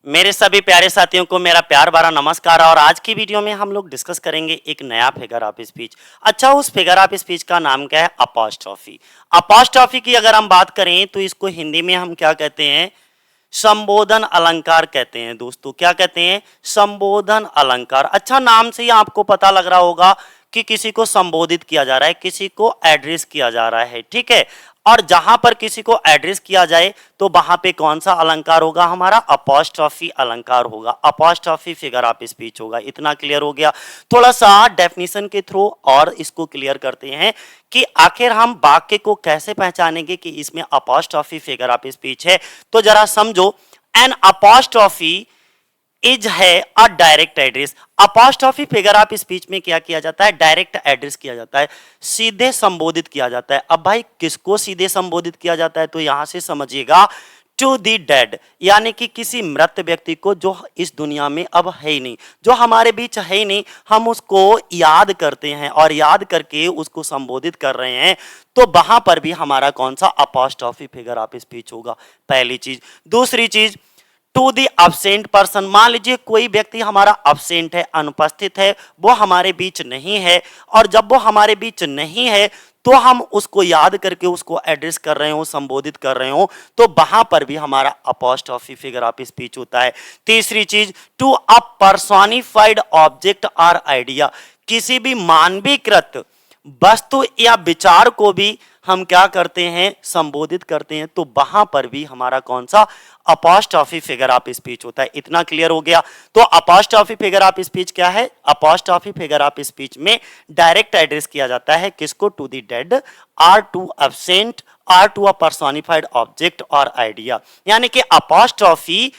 मेरे सभी प्यारे साथियों को मेरा प्यार भरा नमस्कार। और आज की वीडियो में हम लोग डिस्कस करेंगे एक नया फिगर ऑफ स्पीच। अच्छा, उस फिगर ऑफ स्पीच का नाम क्या है? अपॉस्ट्रोफी। अपॉस्ट्रोफी की अगर हम बात करें तो इसको हिंदी में हम क्या कहते हैं? संबोधन अलंकार कहते हैं। दोस्तों क्या कहते हैं? संबोधन अलंकार। अच्छा, नाम से ही आपको पता लग रहा होगा कि किसी को संबोधित किया जा रहा है, किसी को एड्रेस किया जा रहा है, ठीक है। और जहां पर किसी को एड्रेस किया जाए तो वहां पे कौन सा अलंकार होगा? हमारा अपॉस्ट्रोफी अलंकार होगा, अपॉस्ट्रोफी फिगर ऑफ स्पीच होगा। इतना क्लियर हो गया। थोड़ा सा डेफिनेशन के थ्रू और इसको क्लियर करते हैं कि आखिर हम वाक्य को कैसे पहचानेंगे कि इसमें अपॉस्ट्रोफी फिगर ऑफ स्पीच है। तो जरा समझो, एन अपॉस्ट्रोफी इज है अ direct address. Apostrophe figure of speech में क्या किया जाता है? डायरेक्ट एड्रेस किया जाता है, सीधे संबोधित किया जाता है। अब भाई किसको सीधे संबोधित किया जाता है? तो यहां से समझिएगा, टू दी डेड, यानी कि किसी मृत व्यक्ति को जो इस दुनिया में अब है ही नहीं, जो हमारे बीच है ही नहीं, हम उसको याद करते हैं और याद करके उसको संबोधित कर रहे हैं, तो वहां पर भी हमारा कौन सा? अपॉस्ट्रोफी फिगर ऑफ स्पीच होगा। पहली चीज। दूसरी चीज, टू दी अब्सेंट पर्सन। मान लीजिए कोई व्यक्ति हमारा अब्सेंट है, अनुपस्थित है, वो हमारे बीच नहीं है, और जब वो हमारे बीच नहीं है तो हम उसको याद करके उसको एड्रेस कर रहे हो, संबोधित कर रहे हो, तो वहां पर भी हमारा अपॉस्ट्रोफी फिगर ऑफ स्पीच होता है। तीसरी चीज, टू अ पर्सोनिफाइड ऑब्जेक्ट और आइडिया। किसी भी मानवीकृत वस्तु या विचार को भी हम क्या करते हैं? संबोधित करते हैं, तो वहां पर भी हमारा कौन सा? अपॉस्ट्रोफी फिगर ऑफ स्पीच होता है। इतना क्लियर हो गया। तो अपॉस्ट्रोफी फिगर ऑफ स्पीच क्या है? अपॉस्ट्रोफी फिगर ऑफ स्पीच में डायरेक्ट एड्रेस किया जाता है किसको? To the dead, or to absent, or to a personified object और आइडिया। यानी कि अपॉस्ट्रोफी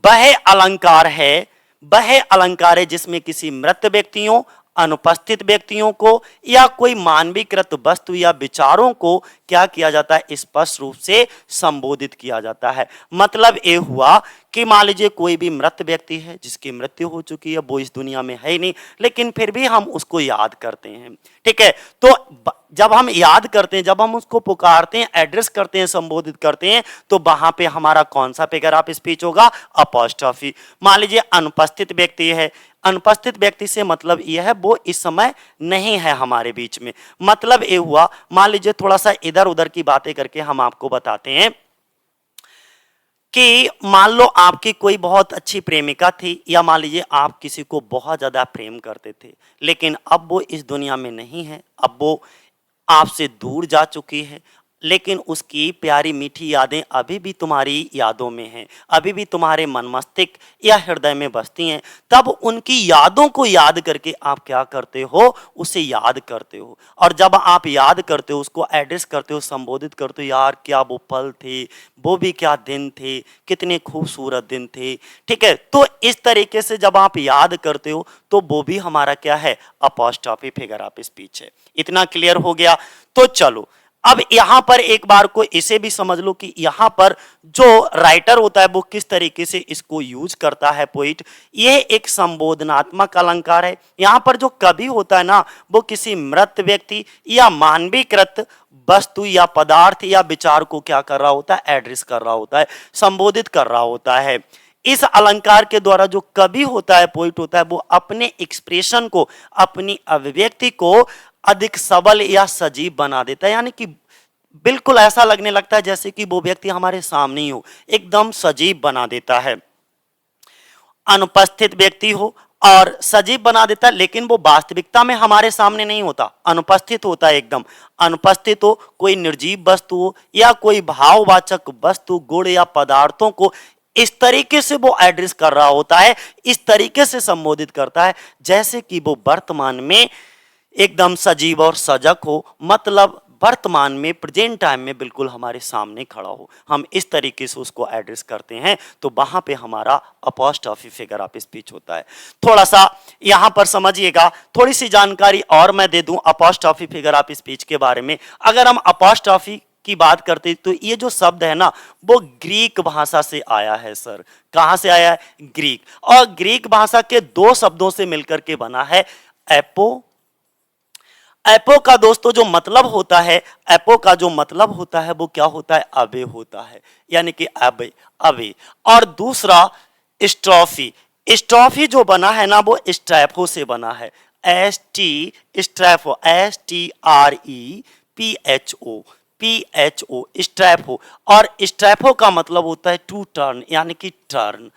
वह अलंकार है, वह अलंकार है जिसमें किसी मृत व्यक्तियों, अनुपस्थित व्यक्तियों को या कोई मानवीकृत वस्तु या विचारों को क्या किया जाता है? स्पष्ट रूप से संबोधित किया जाता है। मतलब ये हुआ कि मान लीजिए कोई भी मृत व्यक्ति है जिसकी मृत्यु हो चुकी है, वो इस दुनिया में है ही नहीं, लेकिन फिर भी हम उसको याद करते हैं, ठीक है। तो जब हम याद करते हैं, जब हम उसको पुकारते हैं, एड्रेस करते हैं, संबोधित करते हैं, तो वहां पे हमारा कौन सा फिगर ऑफ स्पीच होगा? अपॉस्ट्रोफी। मान लीजिए अनुपस्थित व्यक्ति है, अनुपस्थित व्यक्ति से मतलब यह है वो इस समय नहीं है हमारे बीच में। मतलब ये हुआ, मान लीजिए थोड़ा सा इधर उधर की बातें करके हम आपको बताते हैं कि मान लो आपकी कोई बहुत अच्छी प्रेमिका थी, या मान लीजिए आप किसी को बहुत ज्यादा प्रेम करते थे, लेकिन अब वो इस दुनिया में नहीं है, अब वो आपसे दूर जा चुकी है, लेकिन उसकी प्यारी मीठी यादें अभी भी तुम्हारी यादों में हैं, अभी भी तुम्हारे मन मस्तिष्क या हृदय में बसती हैं। तब उनकी यादों को याद करके आप क्या करते हो? उसे याद करते हो। और जब आप याद करते हो, उसको एड्रेस करते हो, संबोधित करते हो, यार क्या वो पल थे, वो भी क्या दिन थे, कितने खूबसूरत दिन थे, ठीक है। तो इस तरीके से जब आप याद करते हो तो वो भी हमारा क्या है? अपॉस्ट्रोफी फिगर ऑफ स्पीच है। इतना क्लियर हो गया। तो चलो अब यहां पर एक बार को इसे भी समझ लो कि यहां पर जो राइटर होता है वो किस तरीके से इसको यूज करता है, पोइट। ये एक संबोधनात्मक अलंकार है। यहां पर जो कवि होता है ना, वो किसी मृत व्यक्ति या मानवीकृत वस्तु या पदार्थ या विचार को क्या कर रहा होता है? एड्रेस कर रहा होता है, संबोधित कर रहा होता है। इस अलंकार के द्वारा जो कवि होता है, पोइट होता है, वो अपने एक्सप्रेशन को, अपनी अभिव्यक्ति को अधिक सबल या सजीव बना देता है। यानी कि बिल्कुल ऐसा लगने लगता है जैसे कि वो व्यक्ति हमारे सामने ही हो, एकदम सजीव बना देता है। अनुपस्थित व्यक्ति हो और सजीव बना देता है, लेकिन वो वास्तविकता में हमारे सामने नहीं होता, अनुपस्थित होता है, एकदम अनुपस्थित हो। कोई निर्जीव वस्तु हो या कोई भाववाचक वस्तु, गुण या पदार्थों को इस तरीके से वो एड्रेस कर रहा होता है, इस तरीके से संबोधित करता है जैसे कि वो वर्तमान में एकदम सजीव और सजग हो। मतलब वर्तमान में, प्रेजेंट टाइम में बिल्कुल हमारे सामने खड़ा हो। हम इस तरीके से उसको एड्रेस करते हैं, तो वहां पे हमारा अपॉस्ट्रोफी फिगर ऑफ स्पीच होता है। थोड़ा सा यहां पर समझिएगा, थोड़ी सी जानकारी और मैं दे दूं अपॉस्ट्रोफी फिगर ऑफ स्पीच के बारे में। अगर हम अपॉस्ट्रोफी की बात करते तो ये जो शब्द है ना, वो ग्रीक भाषा से आया है सर। कहां से आया है? ग्रीक। और ग्रीक भाषा के दो शब्दों से मिलकर के बना है, एपो। एपो का दोस्तों जो मतलब होता है, एपो का जो मतलब होता है वो क्या होता है? अबे होता है, यानी कि अबे, अबे। और दूसरा स्ट्रॉफी। स्ट्रॉफी जो बना है ना वो स्ट्रैफो से बना है, एस टी स्ट्रैफो, STREPHO, PHO स्ट्रैफो। और स्ट्रैफो का मतलब होता है टू टर्न, यानी कि टर्न,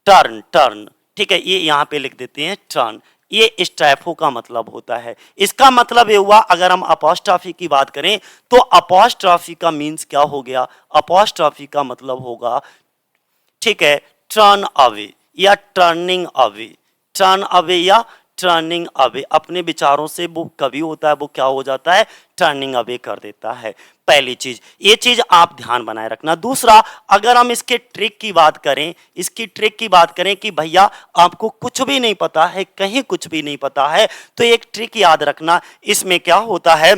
टर्न टर्न, ठीक है, ये यहाँ पे लिख देते हैं टर्न, ये स्ट्रैफो का मतलब होता है। इसका मतलब ये हुआ, अगर हम अपॉस्ट्रॉफी की बात करें तो अपॉस्ट्रॉफी का मीन्स क्या हो गया, अपॉस्ट्रॉफी का मतलब होगा, ठीक है, टर्न अवे या टर्निंग अवे, टर्न अवे या टर्निंग अवे, अपने विचारों से वो कभी होता है वो क्या हो जाता है, टर्निंग अवे कर देता है। पहली चीज, ये चीज आप ध्यान बनाए रखना। दूसरा, अगर हम इसके ट्रिक की बात करें, इसकी ट्रिक की बात करें कि भैया आपको कुछ भी नहीं पता है, कहीं कुछ भी नहीं पता है, तो एक ट्रिक याद रखना, इसमें क्या होता है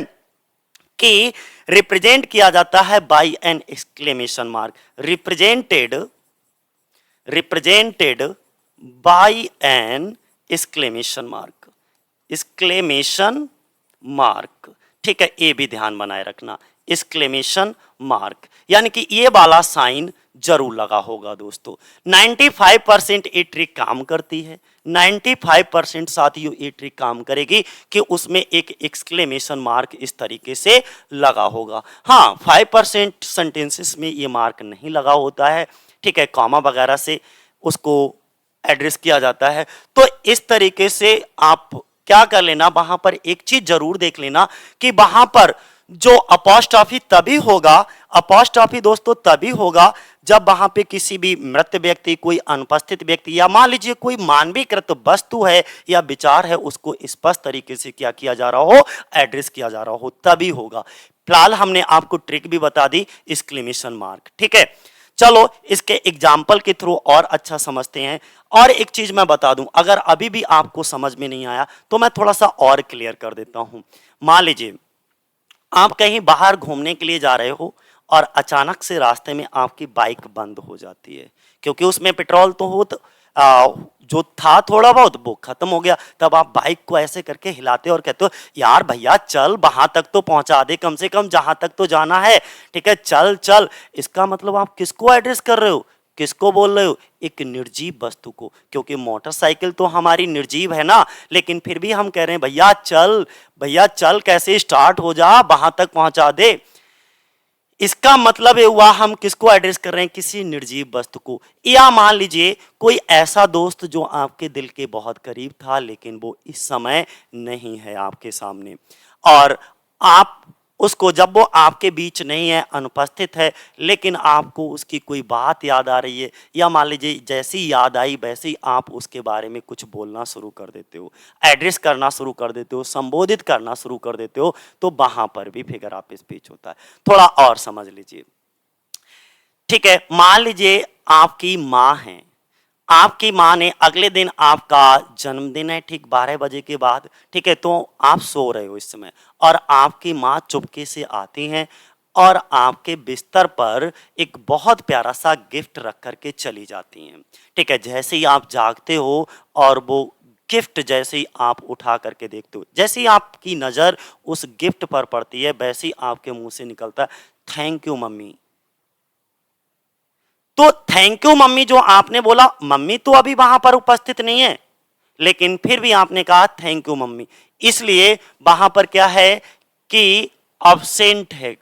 कि रिप्रेजेंट किया जाता है by an exclamation mark, represented by an exclamation mark, exclamation mark, ठीक है, ये भी ध्यान बनाए रखना, एक्सक्लेमेशन मार्क, यानी कि ये वाला साइन जरूर लगा होगा दोस्तों। 95% ये ट्रिक काम करती है, 95% साथियों ये ट्रिक काम करेगी कि उसमें एक एक्सक्लेमेशन मार्क इस तरीके से लगा होगा। हाँ, 5% सेंटेंसेस में ये मार्क नहीं लगा होता है, ठीक है, कॉमा वगैरह से उसको एड्रेस किया जाता है। तो इस तरीके से आप क्या कर लेना, वहां पर एक चीज जरूर देख लेना कि वहां पर जो अपॉस्ट्रॉफी तभी होगा, अपॉस्ट्रॉफी दोस्तों तभी होगा जब वहां पे किसी भी मृत व्यक्ति, कोई अनुपस्थित व्यक्ति, या मान लीजिए कोई मानवीकृत वस्तु है या विचार है, उसको स्पष्ट तरीके से क्या किया जा रहा हो, एड्रेस किया जा रहा हो, तभी होगा। फिलहाल हमने आपको ट्रिक भी बता दी, एक्सक्लेमेशन मार्क, ठीक है। चलो इसके एग्जाम्पल के थ्रू और अच्छा समझते हैं। और एक चीज मैं बता दूं, अगर अभी भी आपको समझ में नहीं आया तो मैं थोड़ा सा और क्लियर कर देता हूं। मान लीजिए आप कहीं बाहर घूमने के लिए जा रहे हो और अचानक से रास्ते में आपकी बाइक बंद हो जाती है, क्योंकि उसमें पेट्रोल तो हो, जो था थोड़ा बहुत वो खत्म हो गया। तब आप बाइक को ऐसे करके हिलाते हो और कहते हो यार भैया चल, वहां तक तो पहुंचा दे, कम से कम जहां तक तो जाना है, ठीक है, चल चल। इसका मतलब आप किसको एड्रेस कर रहे हो, किसको बोल रहे हो, एक निर्जीव वस्तु को, क्योंकि मोटरसाइकिल तो हमारी निर्जीव है ना, लेकिन फिर भी हम कह रहे हैं भैया चल, कैसे स्टार्ट हो जा, वहां तक पहुंचा दे। इसका मतलब ये हुआ हम किसको एड्रेस कर रहे हैं, किसी निर्जीव वस्तु को। या मान लीजिए कोई ऐसा दोस्त जो आपके दिल के बहुत करीब था, लेकिन वो इस समय नहीं है आपके सामने, और आप उसको, जब वो आपके बीच नहीं है, अनुपस्थित है, लेकिन आपको उसकी कोई बात याद आ रही है, या मान लीजिए जैसी याद आई वैसे ही आप उसके बारे में कुछ बोलना शुरू कर देते हो, एड्रेस करना शुरू कर देते हो, संबोधित करना शुरू कर देते हो, तो वहां पर भी फिगर ऑफ स्पीच होता है। थोड़ा और समझ लीजिए, ठीक है, मान लीजिए आपकी माँ है, आपकी माँ ने अगले दिन आपका जन्मदिन है, ठीक 12 बजे के बाद, ठीक है, तो आप सो रहे हो इस समय, और आपकी माँ चुपके से आती हैं और आपके बिस्तर पर एक बहुत प्यारा सा गिफ्ट रख करके चली जाती हैं, ठीक है। जैसे ही आप जागते हो और वो गिफ्ट जैसे ही आप उठा करके देखते हो, जैसे ही आपकी नजर उस गिफ्ट पर पड़ती है, वैसे ही आपके मुंह से निकलता है थैंक यू मम्मी। तो थैंक यू मम्मी जो आपने बोला, मम्मी तो अभी वहां पर उपस्थित नहीं है, लेकिन फिर भी आपने कहा थैंक यू मम्मी, इसलिए वहां पर क्या है कि अब्सेंट है,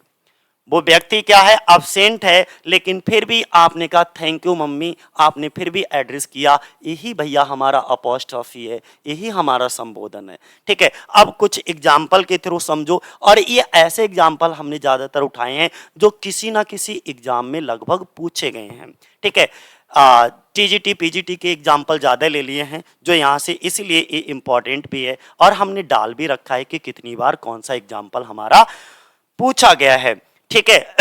वो व्यक्ति क्या है, अब्सेंट है, लेकिन फिर भी आपने कहा थैंक यू मम्मी, आपने फिर भी एड्रेस किया। यही भैया हमारा अपॉस्ट्रॉफी है, यही हमारा संबोधन है, ठीक है। अब कुछ एग्जाम्पल के थ्रू समझो, और ये ऐसे एग्जाम्पल हमने ज्यादातर उठाए हैं जो किसी ना किसी एग्जाम में लगभग पूछे गए हैं, ठीक है। टीजीटी पीजीटी के एग्जाम्पल ज़्यादा ले लिए हैं जो यहाँ से, इसलिए ये इम्पॉर्टेंट भी है, और हमने डाल भी रखा है कि कितनी बार कौन सा एग्जाम्पल हमारा पूछा गया है, ठीक है।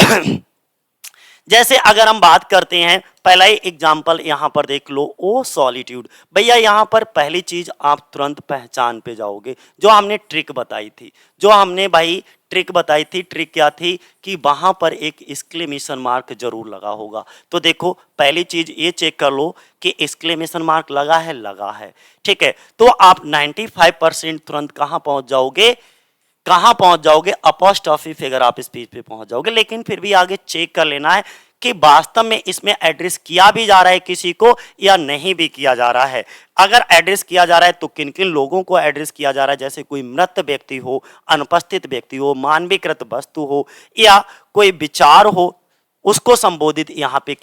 जैसे अगर हम बात करते हैं, पहला ही एग्जाम्पल यहाँ पर देख लो, ओ सॉलिट्यूड। भैया यहाँ पर पहली चीज आप तुरंत पहचान पे जाओगे, जो हमने ट्रिक बताई थी, जो हमने भाई ट्रिक बताई थी, ट्रिक क्या थी कि वहां पर एक एक्सक्लेमेशन मार्क जरूर लगा होगा। तो देखो पहली चीज ये चेक कर लो कि एक्सक्लेमेशन मार्क लगा है, ठीक है। तो आप 95% तुरंत कहां पहुंच जाओगे, अपॉस्ट्रॉफी फिगर ऑफ स्पीच पे पहुंच जाओगे। लेकिन फिर भी आगे चेक कर लेना है कि वास्तव में इसमें एड्रेस किया भी जा रहा है किसी को या नहीं भी किया जा रहा है। अगर एड्रेस किया जा रहा है तो किन किन लोगों को एड्रेस किया जा रहा है, जैसे कोई मृत व्यक्ति हो, अनुपस्थित व्यक्ति हो, मानवीकृत वस्तु हो या कोई विचार हो, उसको संबोधित यहाँ पे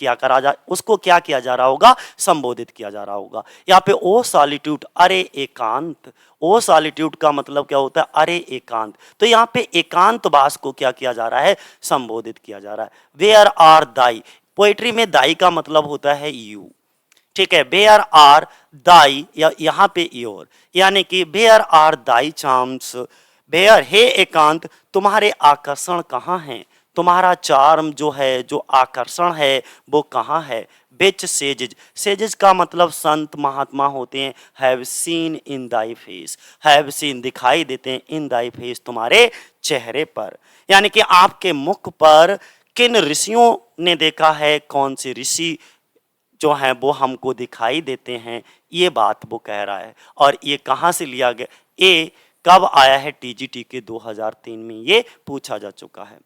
उसको क्या किया जा रहा होगा, संबोधित किया जा रहा होगा। यहाँ पे ओ सॉलिट्यूड, अरे एकांत। ओ सॉलिट्यूड का मतलब क्या होता है, अरे एकांत। तो यहाँ पे एकांतवास को क्या किया जा रहा है, संबोधित किया जा रहा है। वेयर आर दाई, पोएट्री में दाई का मतलब होता है यू, ठीक है। वेयर आर दाई या यहाँ पे योर, यानी कि where are thy charms, where, हे एकांत, तुम्हारे आकर्षण कहाँ हैं, तुम्हारा चार्म जो है, जो आकर्षण है वो कहाँ है। बिच सेजेज, सेजेज का मतलब संत महात्मा होते हैं। Have seen in thy face, have seen दिखाई देते हैं, इन दाई फेस तुम्हारे चेहरे पर, यानी कि आपके मुख पर किन ऋषियों ने देखा है, कौन से ऋषि जो हैं वो हमको दिखाई देते हैं, ये बात वो कह रहा है। और ये कहाँ से लिया गया, ये कब आया है, टीजीटी के 2003 में ये पूछा जा चुका है।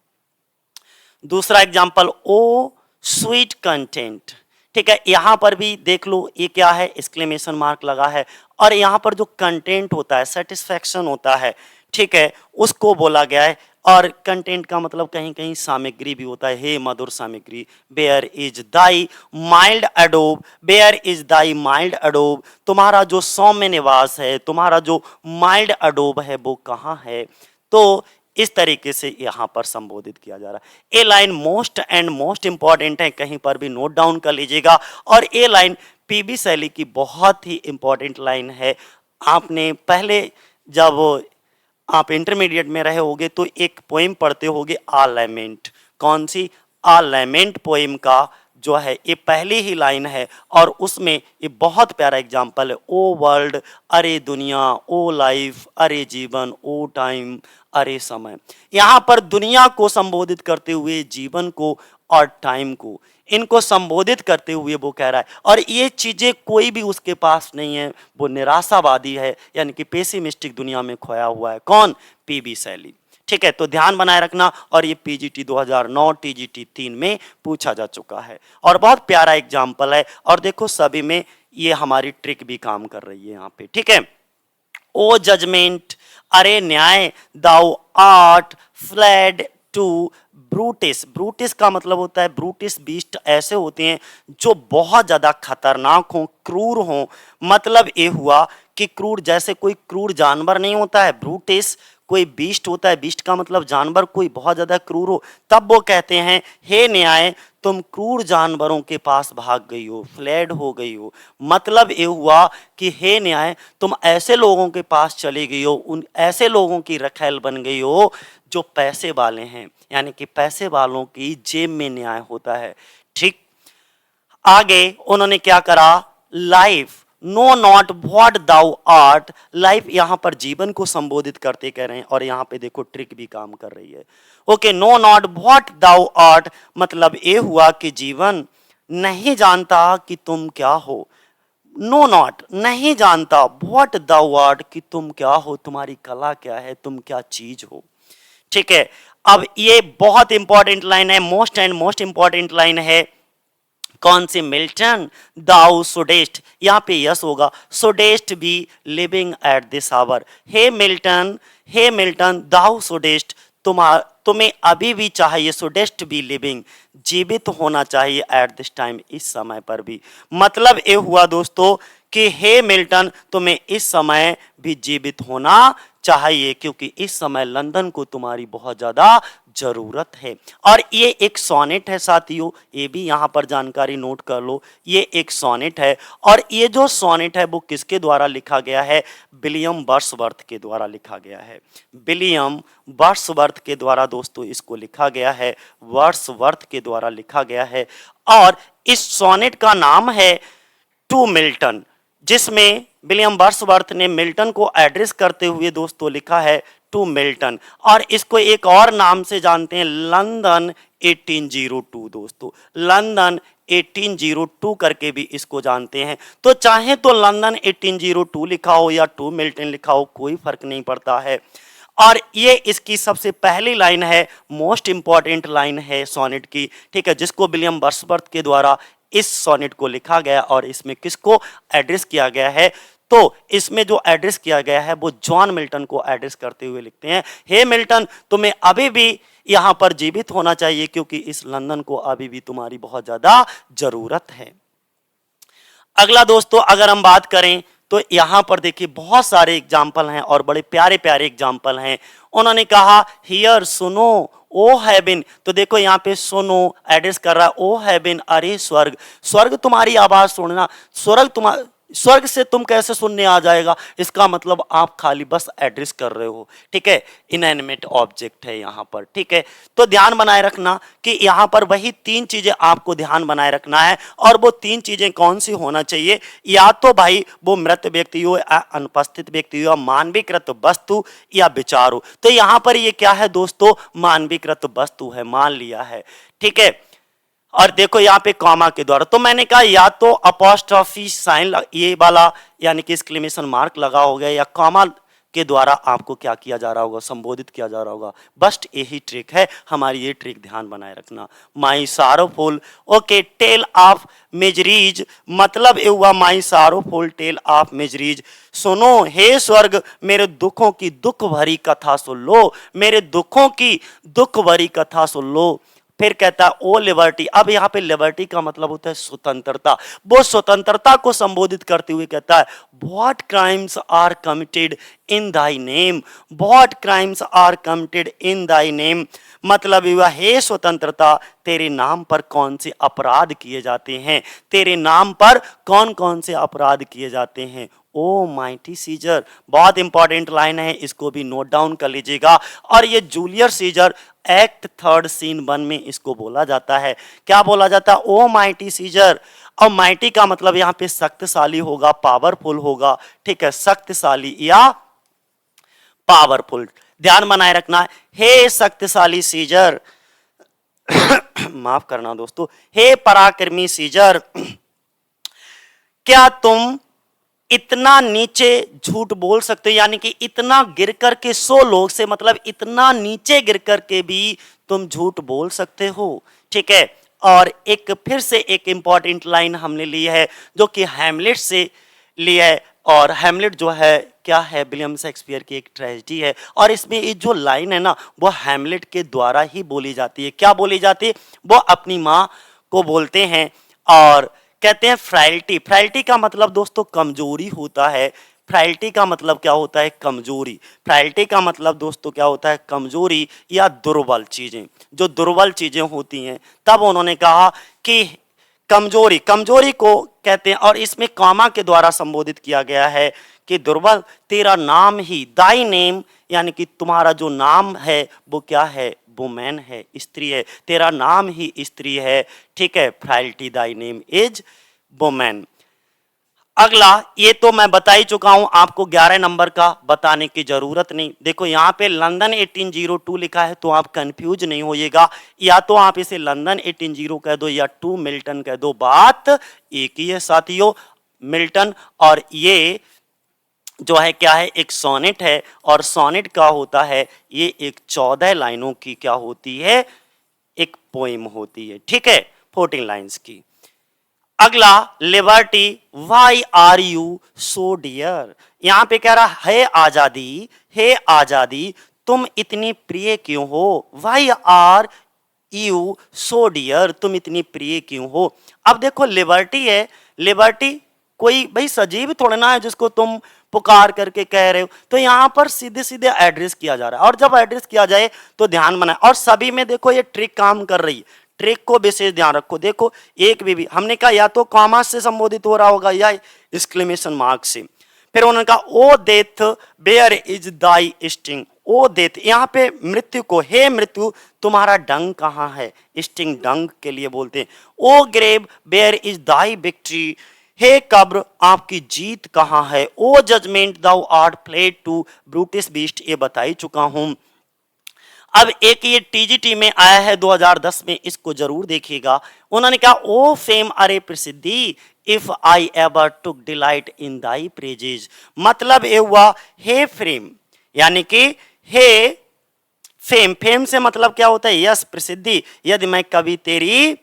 दूसरा एग्जाम्पल, ओ स्वीट कंटेंट, ठीक है। यहां पर भी देख लो ये क्या है, एक्सक्लेमेशन मार्क लगा है, और यहां पर जो कंटेंट होता है, सेटिस्फैक्शन होता है, ठीक है, उसको बोला गया है। और कंटेंट का मतलब कहीं कहीं सामग्री भी होता है, हे मधुर सामग्री। बेयर इज दाई माइल्ड अडोब, बेयर इज दाई माइल्ड अडोब, तुम्हारा जो सौम्य निवास है, तुम्हारा जो माइल्ड अडोब है वो कहाँ है। तो इस तरीके से यहां पर संबोधित किया जा रहा है। A line most and most important है, कहीं पर भी नोट डाउन कर लीजिएगा। और ए लाइन पीबी शैली की बहुत ही इंपॉर्टेंट लाइन है। आपने पहले जब आप इंटरमीडिएट में रहे होगे तो एक पोएम पढ़ते होगे, आ लैमेंट। कौन सी, आ लैमेंट पोएम का जो है ये पहली ही लाइन है, और उसमें ये बहुत प्यारा एग्जाम्पल है। ओ वर्ल्ड, अरे दुनिया, ओ लाइफ, अरे जीवन, ओ टाइम, अरे समय। यहाँ पर दुनिया को संबोधित करते हुए, जीवन को और टाइम को, इनको संबोधित करते हुए वो कह रहा है। और ये चीजें कोई भी उसके पास नहीं है, वो निराशावादी है, यानी कि पेसिमिस्टिक दुनिया में खोया हुआ है। कौन, पीबी शैली, ठीक है। तो ध्यान बनाए रखना। और ये पीजीटी 2009 टीजीटी 3 में पूछा जा चुका है, और बहुत प्यारा एग्जाम्पल है। और देखो सभी में ये हमारी ट्रिक भी काम कर रही है यहाँ पे, ठीक है। ओ जजमेंट, अरे न्याय, दाउ आर्ट फ्लेड टू ब्रूटिस, ब्रूटिस का मतलब होता है, ब्रूटिस बीस्ट ऐसे होते हैं जो बहुत ज्यादा खतरनाक हो, क्रूर हो। मतलब ये हुआ कि क्रूर, जैसे कोई क्रूर जानवर नहीं होता है, ब्रूटिस कोई बीस्ट होता है, बीस्ट का मतलब जानवर, कोई बहुत ज्यादा क्रूर हो, तब वो कहते हैं हे न्याय, तुम क्रूर जानवरों के पास भाग गई हो, फ्लेड हो गई हो। मतलब ये हुआ कि हे न्याय, तुम ऐसे लोगों के पास चली गई हो, उन ऐसे लोगों की रखैल बन गई हो जो पैसे वाले हैं, यानी कि पैसे वालों की जेब में न्याय होता है, ठीक। आगे उन्होंने क्या करा, life, no not what thou art, life यहां पर जीवन को संबोधित करते कह रहे हैं, और यहां पे देखो ट्रिक भी काम कर रही है। Okay, no not what thou art, मतलब ये हुआ कि जीवन नहीं जानता कि तुम क्या हो। नो नॉट, नहीं जानता, व्हाट दाउ आर्ट, कि तुम क्या हो, तुम्हारी कला क्या है, तुम क्या चीज हो, ठीक है। अब ये बहुत इंपॉर्टेंट लाइन है, most and most important line है। कौन सी, मिल्टन, दाउ सुडेस्ट, यहाँ पे यस होगा, shouldst be living at this hour. हे मिल्टन, हे मिल्टन, दाउ सुडेस्ट, तुम्हें अभी भी चाहिए, सुडेस्ट बी लिविंग, जीवित होना चाहिए, एट दिस टाइम, इस समय पर भी। मतलब ये हुआ दोस्तों कि हे मिल्टन, तुम्हें इस समय भी जीवित होना चाहिए, क्योंकि इस समय लंदन को तुम्हारी बहुत ज्यादा जरूरत है। और ये एक सोनेट है साथियों, ये भी यहाँ पर जानकारी नोट कर लो, ये एक सोनेट है। और ये जो सोनेट है वो किसके द्वारा लिखा गया है, विलियम वर्ड्सवर्थ के द्वारा लिखा गया है। विलियम वर्ड्सवर्थ के द्वारा दोस्तों इसको लिखा गया है, वर्ड्सवर्थ के द्वारा लिखा गया है। और इस सोनेट का नाम है टू मिल्टन, जिसमें विलियम वर्ड्सवर्थ ने मिल्टन को एड्रेस करते हुए दोस्तों लिखा है टू मिल्टन। और इसको एक और नाम से जानते हैं, लंदन 1802 दोस्तों, लंदन 1802 करके भी इसको जानते हैं। तो चाहे तो लंदन 1802 लिखा हो या टू मिल्टन लिखा हो, कोई फर्क नहीं पड़ता है। और ये इसकी सबसे पहली लाइन है, मोस्ट इंपॉर्टेंट लाइन है सोनेट की, ठीक है, जिसको विलियम वर्ड्सवर्थ के द्वारा इस सोनेट को लिखा गया और इसमें किसको एड्रेस किया गया है, तो इसमें जो एड्रेस किया गया है वो जॉन मिल्टन को एड्रेस करते हुए लिखते हैं, हे मिल्टन, तुम्हें अभी भी यहां पर जीवित होना चाहिए क्योंकि इस लंदन को अभी भी तुम्हारी बहुत ज्यादा जरूरत है। अगला दोस्तों अगर हम बात करें तो यहां पर देखिए बहुत सारे एग्जाम्पल हैं और बड़े प्यारे प्यारे एग्जाम्पल हैं। उन्होंने कहा हियर सुनो ओ हेवन, तो देखो यहाँ पे सुनो एड्रेस कर रहा है ओ हेवन, अरे स्वर्ग, स्वर्ग तुम्हारी आवाज सुनना, स्वर्ग से तुम कैसे सुनने आ जाएगा, इसका मतलब आप खाली बस एड्रेस कर रहे हो, ठीक है, इनएनिमेट ऑब्जेक्ट है यहाँ पर, ठीक है। तो ध्यान बनाए रखना कि यहाँ पर वही तीन चीजें आपको ध्यान बनाए रखना है, और वो तीन चीजें कौन सी होना चाहिए, या तो भाई वो मृत व्यक्ति हो, अनुपस्थित व्यक्ति हो, मानवीकृत वस्तु या विचार हो। तो यहाँ पर ये क्या है दोस्तों, मानवीकृत वस्तु है, मान लिया है, ठीक है। और देखो यहाँ पे कॉमा के द्वारा, तो मैंने कहा या तो अपॉस्ट्रोफी साइन ये वाला यानी कि एक्सक्लेमेशन मार्क लगा हो गया, या कॉमा के द्वारा आपको क्या किया जा रहा होगा, संबोधित किया जा रहा होगा। बस यही ट्रिक है हमारी, ये ट्रिक ध्यान बनाए रखना। माई सारोफुल, ओके, टेल ऑफ मिजरीज, मतलब ये हुआ माई सारोफुल टेल ऑफ मिजरीज, सुनो हे स्वर्ग मेरे दुखों की दुख भरी कथा सुन लो, मेरे दुखों की दुख भरी कथा सुन लो। फिर कहता है ओ लिबर्टी, अब यहाँ पे लिबर्टी का मतलब होता है स्वतंत्रता, वो स्वतंत्रता को संबोधित करते हुए कहता है what crimes are committed in thy name, what crimes are committed in thy name, मतलब हुआ हे स्वतंत्रता तेरे नाम पर कौन से अपराध किए जाते हैं, तेरे नाम पर कौन कौन से अपराध किए जाते हैं। ओ माइटी सीजर, बहुत इंपॉर्टेंट लाइन है, इसको भी नोट डाउन कर लीजिएगा। और ये जूलियस सीजर एक्ट 3 सीन 1 में इसको बोला जाता है, क्या बोला जाता है, ओ माइटी सीजर। और माइटी का मतलब यहाँ पे शक्तिशाली होगा, पावरफुल होगा, ठीक है, शक्तिशाली या पावरफुल, ध्यान बनाए रखना। हे शक्तिशाली सीजर माफ करना दोस्तों, हे पराक्रमी सीजर, क्या तुम इतना नीचे झूठ बोल सकते हो, यानी कि इतना गिर कर के 100 लोग से, मतलब इतना नीचे गिर कर के भी तुम झूठ बोल सकते हो, ठीक है। और एक फिर से एक इंपॉर्टेंट लाइन हमने ली है जो कि हैमलेट से ली है, और हैमलेट जो है क्या है, विलियम शेक्सपियर की एक ट्रेजेडी है, और इसमें ये जो लाइन है ना वो हैमलेट के द्वारा ही बोली जाती है। क्या बोली जाती है, वो अपनी माँ को बोलते हैं और कहते हैं फ्राइल्टी, फ्राइल्टी का मतलब दोस्तों कमजोरी होता है, फ्राइल्टी का मतलब क्या होता है, कमजोरी, फ्राइल्टी का मतलब दोस्तों क्या होता है, कमजोरी या दुर्बल चीजें, जो दुर्बल चीजें होती हैं। तब उन्होंने कहा कि कमजोरी, कमजोरी को कहते हैं, और इसमें कॉमा के द्वारा संबोधित किया गया है कि दुर्बल, तेरा नाम ही, दाई नेम, यानी कि तुम्हारा जो नाम है वो क्या है, वुमेन है, स्त्री है, तेरा नाम ही स्त्री है, ठीक है, फ्राइल्टी दाई नेम इज वुमेन। अगला, ये तो मैं बता ही चुका हूं आपको, 11 नंबर का बताने की जरूरत नहीं। देखो यहाँ पे लंदन 1802 लिखा है तो आप कंफ्यूज नहीं होइएगा, या तो आप इसे लंदन 1802 कह दो या टू मिल्टन कह दो, बात एक ही है साथियों, मिल्टन। और ये जो है क्या है, एक सोनेट है, और सोनेट का होता है ये एक 14 लाइनों की क्या होती है, एक पोएम होती है, ठीक है, 14 लाइन्स की। अगला liberty, why are you so dear, यहां पे कह रहा है आजादी, हे आजादी तुम इतनी प्रिय क्यों हो, why are you so dear, तुम इतनी प्रिय क्यों हो। अब देखो लिबर्टी है, लिबर्टी कोई भाई सजीव थोड़ा ना है जिसको तुम पुकार करके कह रहे हो, तो यहां पर सीधे सीधे एड्रेस किया जा रहा है, और जब एड्रेस किया जाए तो ध्यान बनाए, और सभी में देखो ये ट्रिक काम कर रही है, ट्रिक को विशेष ध्यान रखो। देखो एक भी हमने कहा या तो कॉमा से संबोधित हो रहा होगा या एक्सक्लेमेशन मार्क से। फिर उन्होंने कहा O death where is thy sting, O death, यहाँ पे मृत्यु को, हे मृत्यु तुम्हारा डंग कहाँ है, स्टिंग डंग के लिए बोलते हैं। O grave where is thy victory, हे कब्र आपकी जीत कहाँ है। O judgement thou art fled to brutish beasts, ये बता ही चुका हूं। अब एक ये टीजीटी में आया है 2010 में, इसको जरूर देखिएगा। उन्होंने कहा ओ फेम अरे प्रसिद्धि, if I ever took delight in Dai praises, मतलब ये हुआ हे फ्रेम, यानी कि हे फेम, फेम से मतलब क्या होता है, यश, प्रसिद्धि। यदि मैं कभी तेरी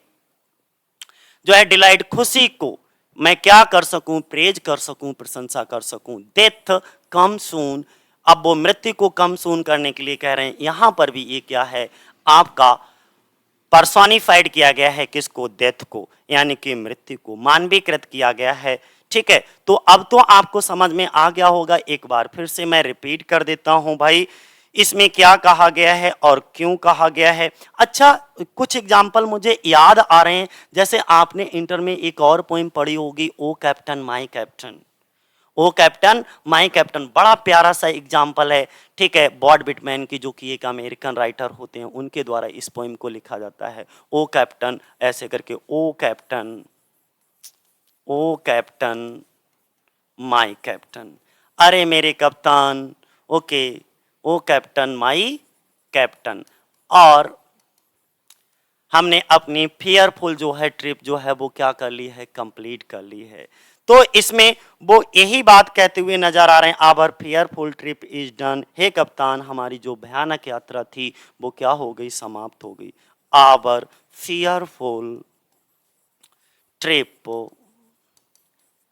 जो है डिलाइट, खुशी को मैं क्या कर सकूं, प्रेज कर सकूं, प्रशंसा कर सकूं। डेथ कम सून, अब वो मृत्यु को कम सून करने के लिए कह रहे हैं। यहां पर भी ये क्या है, आपका पर्सोनिफाइड किया गया है, किसको, डेथ को, यानी कि मृत्यु को मानवीकृत किया गया है। ठीक है, तो अब तो आपको समझ में आ गया होगा, एक बार फिर से मैं रिपीट कर देता हूं भाई, इसमें क्या कहा गया है और क्यों कहा गया है। अच्छा, कुछ एग्जाम्पल मुझे याद आ रहे हैं, जैसे आपने इंटर में एक और पोइम पढ़ी होगी, O captain my captain, O captain my captain, बड़ा प्यारा सा एग्जाम्पल है। ठीक है, बॉड बिटमैन की जो कि एक अमेरिकन राइटर होते हैं, उनके द्वारा इस पोइम को लिखा जाता है। ओ कैप्टन ऐसे करके, O captain, O captain my captain, अरे मेरे कप्तान, okay, O captain my captain. और हमने अपनी फियरफुल जो है ट्रिप जो है वो क्या कर ली है, कंप्लीट कर ली है। तो इसमें वो यही बात कहते हुए नजर आ रहे हैं, our fearful trip is done, हे कप्तान हमारी जो भयानक यात्रा थी वो क्या हो गई, समाप्त हो गई। Our fearful trip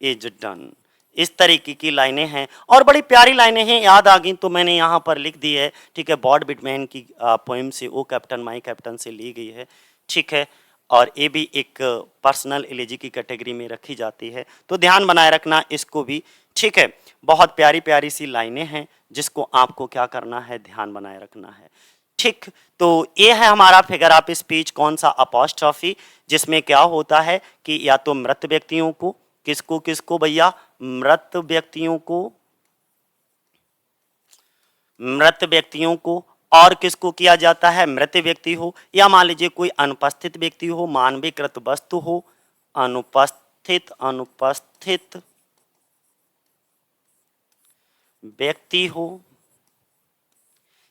is done, इस तरीके की लाइनें हैं और बड़ी प्यारी लाइनें हैं, याद आ गई तो मैंने यहाँ पर लिख दी है। ठीक है, बॉड बिटमैन की पोएम से, ओ कैप्टन माई कैप्टन से ली गई है। ठीक है, और ये भी एक पर्सनल एलिजी की कैटेगरी में रखी जाती है, तो ध्यान बनाए रखना इसको भी। ठीक है, बहुत प्यारी प्यारी सी लाइनें हैं जिसको आपको क्या करना है, ध्यान बनाए रखना है। ठीक, तो ये है हमारा फिगर ऑफ स्पीच, कौन सा, अपॉस्ट्रॉफी, जिसमें क्या होता है कि या तो मृत व्यक्तियों को, किसको किसको भैया, मृत व्यक्तियों को, मृत व्यक्तियों को, और किसको किया जाता है, मृत व्यक्ति हो या मान लीजिए कोई अनुपस्थित व्यक्ति हो, मानवीकृत वस्तु हो, अनुपस्थित, अनुपस्थित व्यक्ति हो,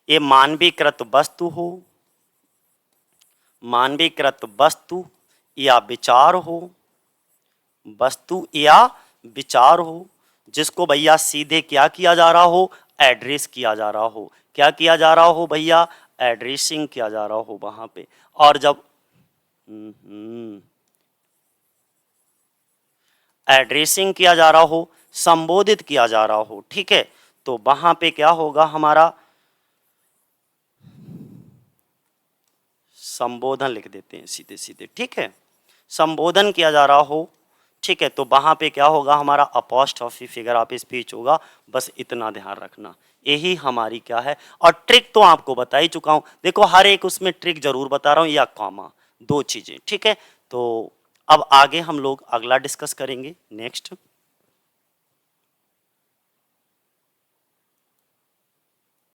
ये मानवीकृत वस्तु हो, मानवीकृत वस्तु या विचार हो, वस्तु या विचार हो, जिसको भैया सीधे क्या किया जा रहा हो, एड्रेस किया जा रहा हो, क्या किया जा रहा हो भैया, एड्रेसिंग किया जा रहा हो वहां पे। और जब एड्रेसिंग किया जा रहा हो, संबोधित किया जा रहा हो, ठीक है, तो वहां पे क्या होगा हमारा, संबोधन लिख देते हैं सीधे सीधे। ठीक है, संबोधन किया जा रहा हो, ठीक है, तो वहां पे क्या होगा हमारा, अपॉस्ट्रॉफी फिगर ऑफ स्पीच होगा। बस इतना ध्यान रखना, यही हमारी क्या है। और ट्रिक तो आपको बता ही चुका हूं, देखो हर एक उसमें ट्रिक जरूर बता रहा हूं, या कॉमा, दो चीजें। ठीक है, तो अब आगे हम लोग अगला डिस्कस करेंगे नेक्स्ट।